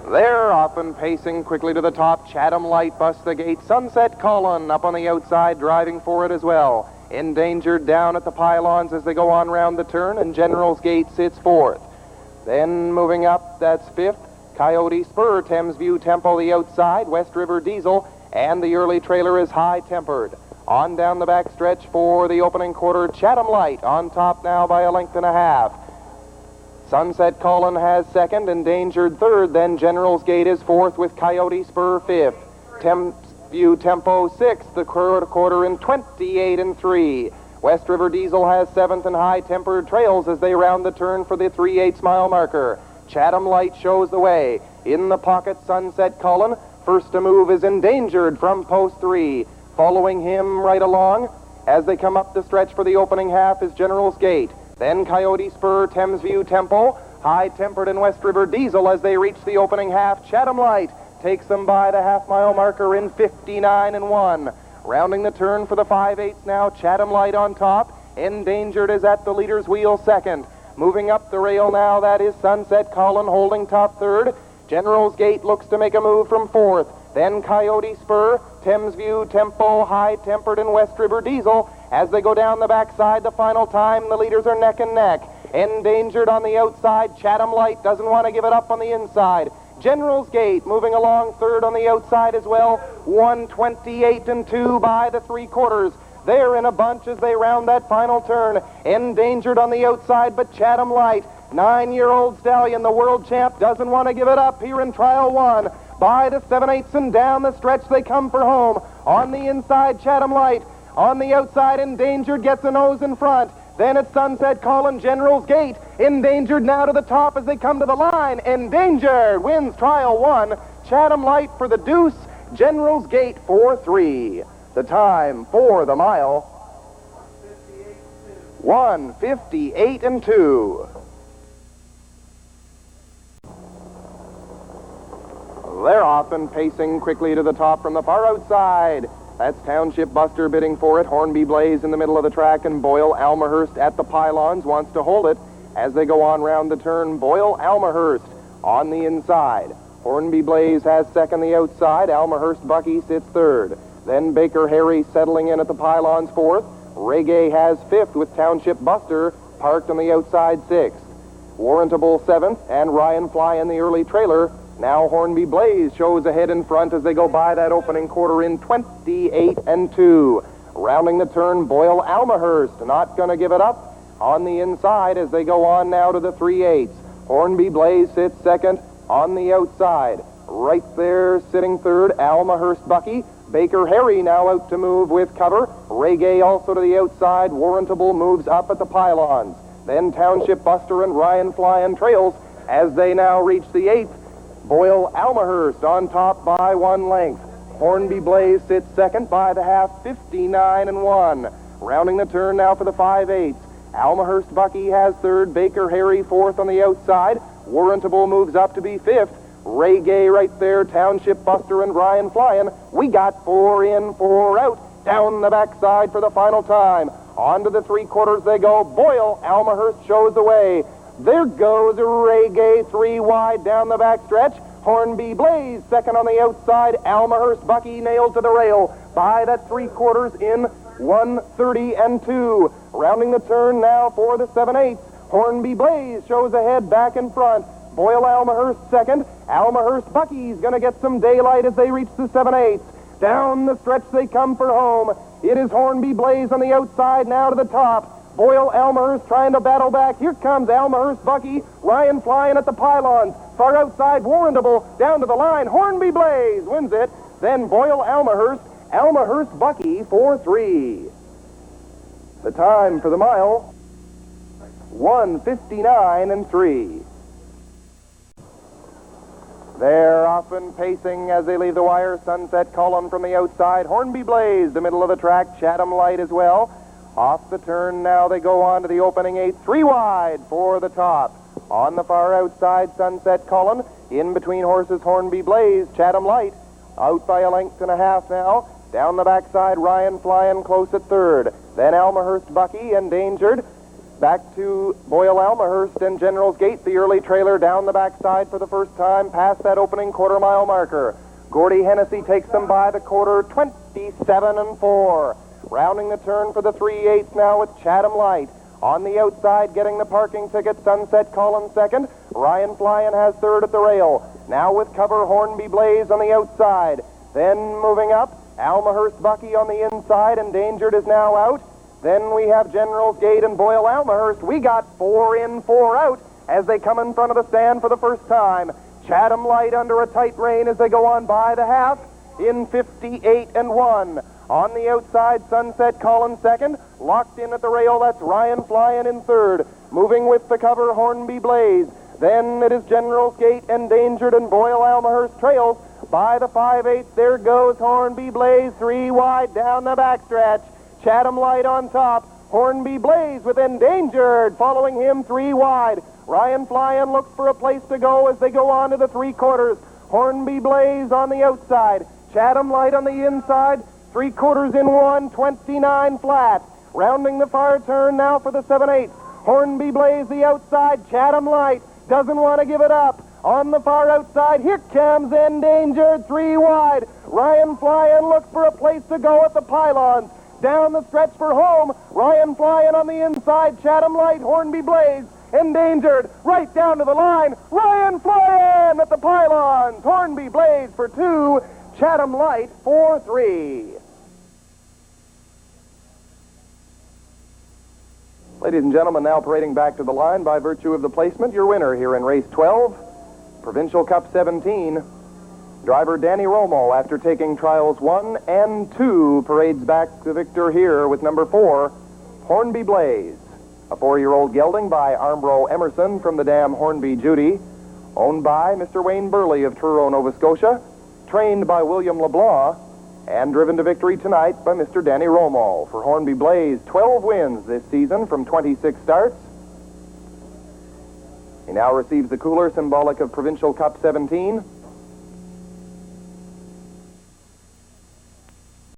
They're often pacing quickly to the top. Chatham Light busts the gate. Sunset Colin up on the outside, driving for it as well. Endangered down at the pylons as they go on round the turn, and General's Gate sits fourth. Then moving up, that's fifth. Coyote Spur, Thames View Tempo the outside, West River Diesel, and the early trailer is High Tempered. On down the back stretch for the opening quarter, Chatham Light on top now by a length and a half. Sunset Colin has second, Endangered third, then General's Gate is fourth with Coyote Spur fifth. Thames View Tempo sixth, the quarter in 28 and 3. West River Diesel has seventh, and High Tempered trails as they round the turn for the 3/8 mile marker. Chatham Light shows the way. In the pocket, Sunset Colin. First to move is Endangered from post 3. Following him right along as they come up the stretch for the opening half is General's Gate. Then Coyote Spur, Thames View Tempo, High Tempered, and West River Diesel as they reach the opening half. Chatham Light takes them by the half-mile marker in 59 and 1. Rounding the turn for the 5/8 now, Chatham Light on top. Endangered is at the leader's wheel second. Moving up the rail now, that is Sunset Colin holding top third. General's Gate looks to make a move from fourth. Then Coyote Spur, Thames View Tempo, High Tempered, and West River Diesel. As they go down the backside, the final time, the leaders are neck and neck. Endangered on the outside. Chatham Light doesn't want to give it up on the inside. General's Gate moving along third on the outside as well. 1:28 and 2 by the 3/4. They're in a bunch as they round that final turn. Endangered on the outside, but Chatham Light, 9-year-old stallion, the world champ, doesn't want to give it up here in Trial 1. By the 7/8 and down the stretch they come for home. On the inside, Chatham Light. On the outside, Endangered gets a nose in front. Then it's Sunset Colin, General's Gate. Endangered now to the top as they come to the line. Endangered wins Trial 1. Chatham Light for the deuce. General's Gate 4-3. The time for the mile, 1:58 and 2. They're off and pacing quickly to the top from the far outside. That's Township Buster bidding for it. Hornby Blaze in the middle of the track, and Boyle Almahurst at the pylons wants to hold it as they go on round the turn. Boyle Almahurst on the inside. Hornby Blaze has second the outside. Almahurst Bucky sits third. Then Baker Harry settling in at the pylons fourth. Reggae has fifth with Township Buster parked on the outside sixth. Warrantable seventh, and Ryan Fly in the early trailer. Now Hornby Blaze shows ahead in front as they go by that opening quarter in 28 and 2. Rounding the turn, Boyle Almahurst not going to give it up on the inside as they go on now to the 3/8. Hornby Blaze sits second on the outside. Right there sitting third, Almahurst Bucky. Baker Harry now out to move with cover. Reggae also to the outside. Warrantable moves up at the pylons. Then Township Buster and Ryan Fly and trails as they now reach the 8th. Boyle Almahurst on top by 1 length. Hornby Blaze sits second by the half, 59 and 1. Rounding the turn now for the 5/8. Almahurst Bucky has third. Baker Harry fourth on the outside. Warrantable moves up to be fifth. Reggae right there. Township Buster and Ryan flying. We got 4 in, 4 out. Down the backside for the final time. On to the 3/4 they go. Boyle Almahurst shows the way. There goes Reggae 3 wide down the backstretch. Hornby Blaze second on the outside. Almahurst Bucky nailed to the rail by that 3/4 in 1:30 and 2. Rounding the turn now for the 7/8. Hornby Blaze shows ahead back in front. Boyle Almahurst second. Almahurst Bucky's going to get some daylight as they reach the 7/8. Down the stretch they come for home. It is Hornby Blaze on the outside now to the top. Boyle Almahurst trying to battle back. Here comes Almahurst Bucky. Ryan flying at the pylons. Far outside, Warrantable down to the line. Hornby Blaze wins it. Then Boyle Almahurst. Almahurst Bucky 4-3. The time for the mile, 1:59 and 3. They're often pacing as they leave the wire. Sunset Colin from the outside. Hornby Blaze, the middle of the track. Chatham Light as well. Off the turn now they go on to the opening 8. 3 wide for the top. On the far outside, Sunset Colin. In between horses, Hornby Blaze. Chatham Light out by a length and a half now. Down the backside, Ryan flying close at third. Then Almahurst Bucky, Endangered. Back to Boyle Almahurst and General's Gate, the early trailer down the backside for the first time, past that opening quarter-mile marker. Gordy Hennessy takes them by the quarter, 27-4. Rounding the turn for the 3/8 now with Chatham Light. On the outside, getting the parking ticket, Sunset Collins second. Ryan Flyen has third at the rail. Now with cover, Hornby Blaze on the outside. Then moving up, Almahurst Bucky on the inside. Endangered is now out. Then we have General's Gate and Boyle Almahurst. We got 4 in, 4 out as they come in front of the stand for the first time. Chatham Light under a tight rein as they go on by the half in 58-1. On the outside, Sunset Collins second. Locked in at the rail, that's Ryan Flyen in third. Moving with the cover, Hornby Blaze. Then it is General's Gate, Endangered, and Boyle Almahurst trails. By the 5/8, there goes Hornby Blaze, 3 wide down the backstretch. Chatham Light on top. Hornby Blaze with Endangered following him 3 wide. Ryan Flyen looks for a place to go as they go on to the 3/4. Hornby Blaze on the outside. Chatham Light on the inside. 3/4 in 1, 29 flat. Rounding the far turn now for the 7/8. Hornby Blaze the outside. Chatham Light doesn't want to give it up. On the far outside, here comes Endangered, 3 wide. Ryan Flyen looks for a place to go at the pylons. Down the stretch for home. Ryan Flyen on the inside. Chatham Light, Hornby Blaze. Endangered, right down to the line. Ryan Flyen at the pylons. Hornby Blaze for 2. Chatham Light for 3. Ladies and gentlemen, now parading back to the line by virtue of the placement, your winner here in race 12, Provincial Cup 17. Driver Danny Romo, after taking trials 1 and 2, parades back the victor here with number 4, Hornby Blaze. A 4-year-old gelding by Armbro Emerson from the dam Hornby Judy, owned by Mr. Wayne Burley of Truro, Nova Scotia, trained by William LeBlanc, and driven to victory tonight by Mr. Danny Romo. For Hornby Blaze, 12 wins this season from 26 starts. He now receives the cooler symbolic of Provincial Cup 17.